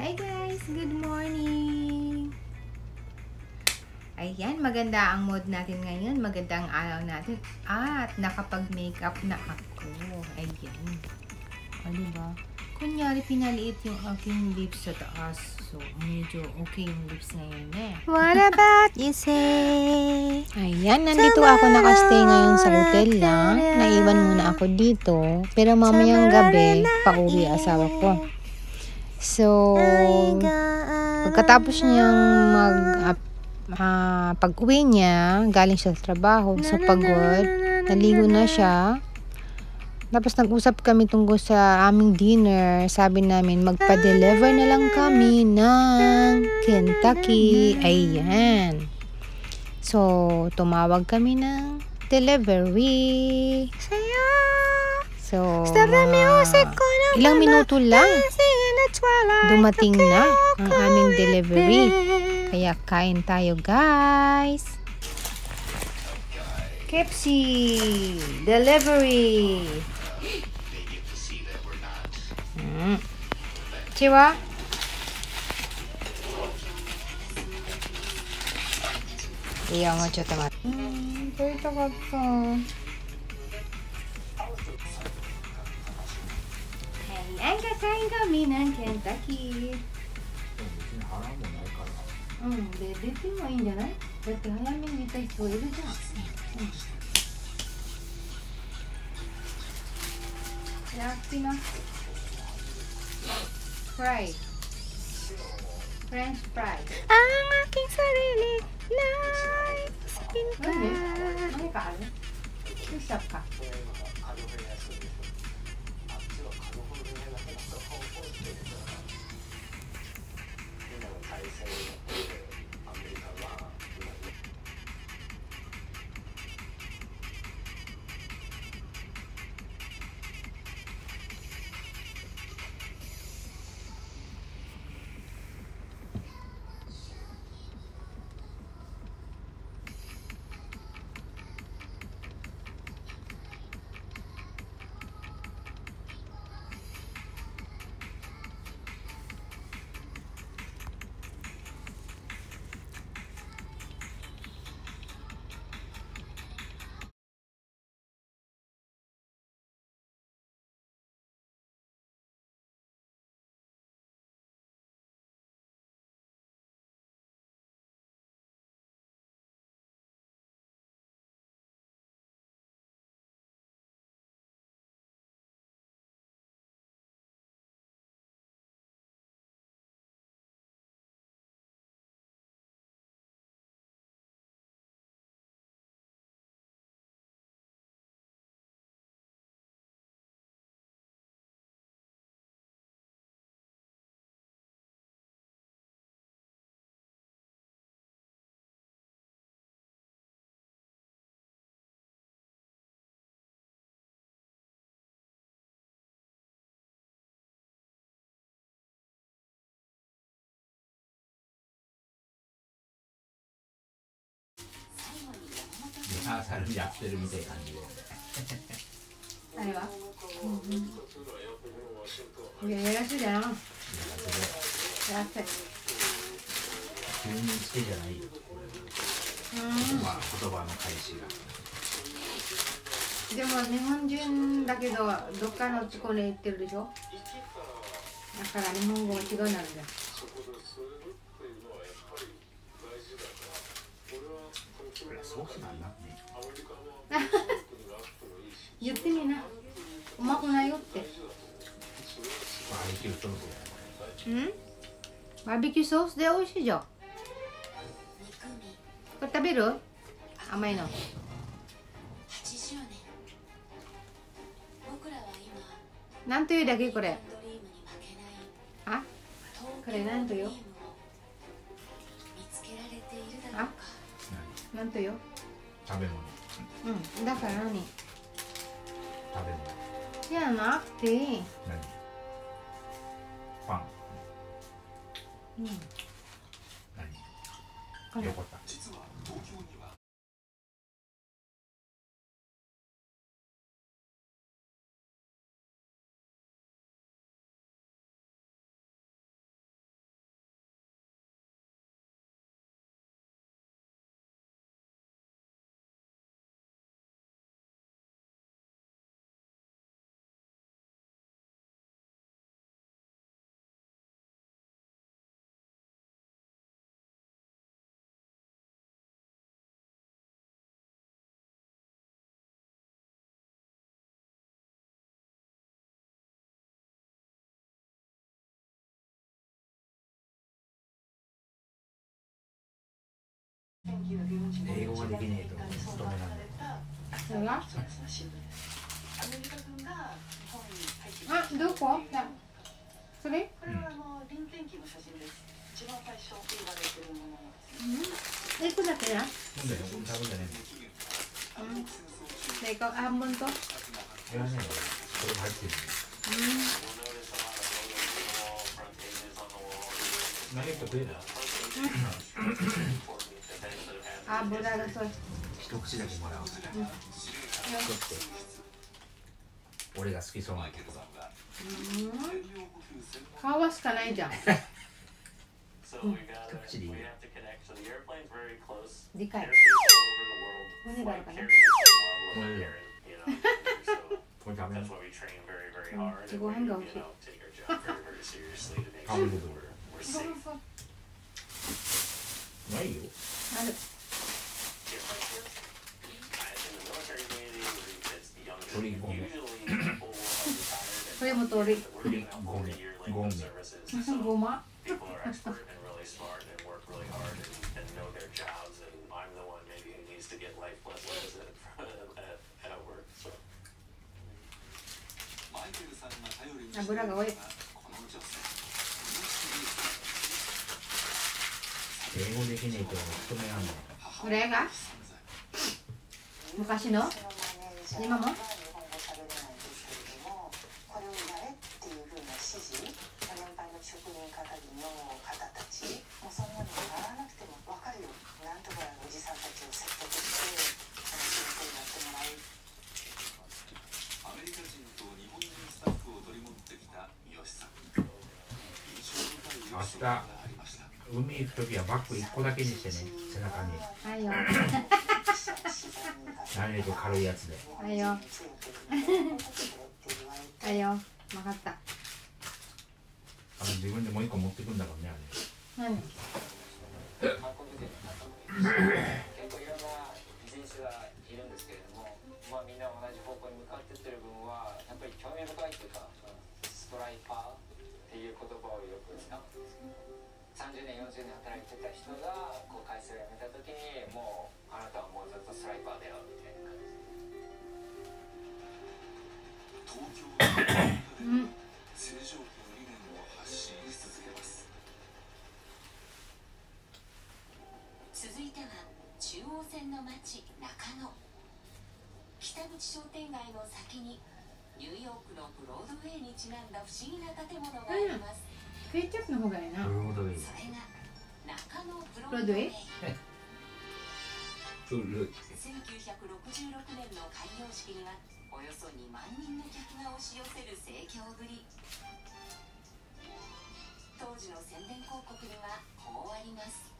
Hi guys! Good morning! Ayan, maganda ang mood natin ngayon. Maganda ang araw natin. At nakapag-makeup na ako. Ayan. O, diba? Kunyari, pinaliit yung aking lips sa taas. So, medyo okay yung lips ngayon eh. What about you say? Ayan, nandito ako nakastay ngayon sa hotel lang. Naiwan muna ako dito. Pero mamayang gabi, pauwi asawa ko. So, pagkatapos niyang pag-uwi niya, galing siya sa trabaho, so pagod, naligo na siya. Tapos nag-usap kami tungkol sa aming dinner. Sabi namin, magpa-deliver na lang kami ng Kentucky. Ayan. So, tumawag kami ng delivery. So, ilang minuto lang, dumating na ang aming delivery. Kaya kain tayo, guys. KFC delivery. Chiwa? Iya, moちょっと待って。食べたかった。Ayan, kakain kami ng Kentucky. Dito mo yun dyan ay? Dati hayamin dito ito. Ito dyan. Yakti na. Fry. French fry. Ang aking sarili na isipin ka. Ano ka? Usap ka.やってるみたいな感じで。あれは？いや、やらせじゃん。やらせ。急にしてじゃないよ。言葉の返しが。でも日本人だけどどっかのところに行ってるでしょ。だから日本語が違うなんだ。そうなんだね。言ってみな。うまくないよって。バーベキューソース。バーベキューソースで美味しいじゃん。これ食べる？甘いの。なんというだけこれ。あ？これなんとよ。あ？なんとよ。食べ物。だから何？食べ物。じゃなくて。何？パン。何？よかった。英語ができねえと勤められない。それがあ、どこだそれ一個だけだなんだよ、食べんじゃねで、半分とえの。いらねえよ、これも入ってる。ナゲット食えな。油がそう一口だけもらおう。ちょっと俺が好きそうなけど。皮しかないじゃん一口でいいよ。でかい骨があるかなこれだよ。これ食べる。ご飯が美味しい食べるぞないよ。ある鶏ゴメ。これも鶏鶏ゴメ。ゴメ。ごま油が多い英語できねえと勤めらんない。これが昔の今も明日海行くときはバッグ1個だけにしてね、背中に。はいよ何より軽いやつで。はいよはいよ分かった自分でもう1個持ってくんだからね、あれ。何結構いろんな人種がいるんですけれども、みんな同じ方向に向かっていってる分はやっぱり興味深いというか、ストライパーっていう言葉をよく使うんですけど、30年40年働いてた人が会社を辞めた時にもうあなたはもうずっとストライパーだよみたいな感じ正常期の理念を発信し続けます。続いては中央線の町中野。北口商店街の先にニューヨークのブロードウェイにちなんだ不思議な建物があります。ケチャップの方がいいなブロードウェイ。それが中野ブブロードウェイ1966年の開業式にはおよそ2万人の客が押し寄せる盛況ぶり。当時の宣伝広告にはこうあります。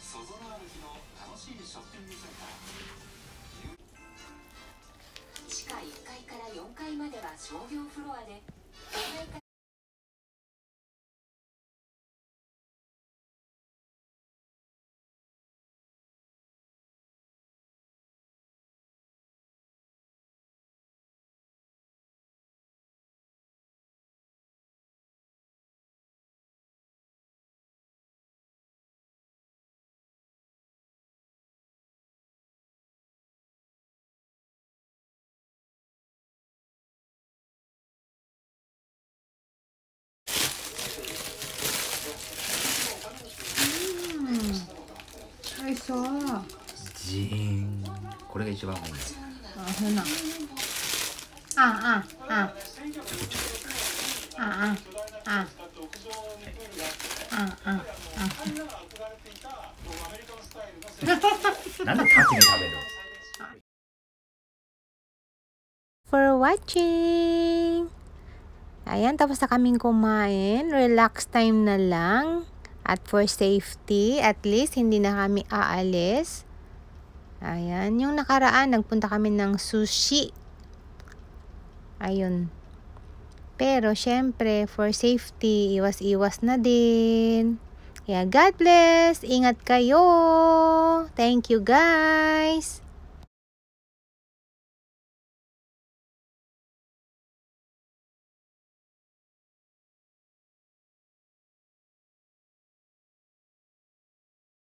そぞろ歩きの楽しいショッピングセンター。地下1階から4階までは商業フロアで、5階からおいしそうジーン。これが一番うまいんだよ。そうななんで立ちに食べるの。For watching! Ayan, tapos na kaming kumain. Relax time na lang. At for safety, at least hindi na kami aalis. Ayan, yung nakaraan, nagpunta kami ng sushi. Ayun. Pero, syempre, for safety, iwas-iwas na din. Kaya, God bless! Ingat kayo! Thank you, guys!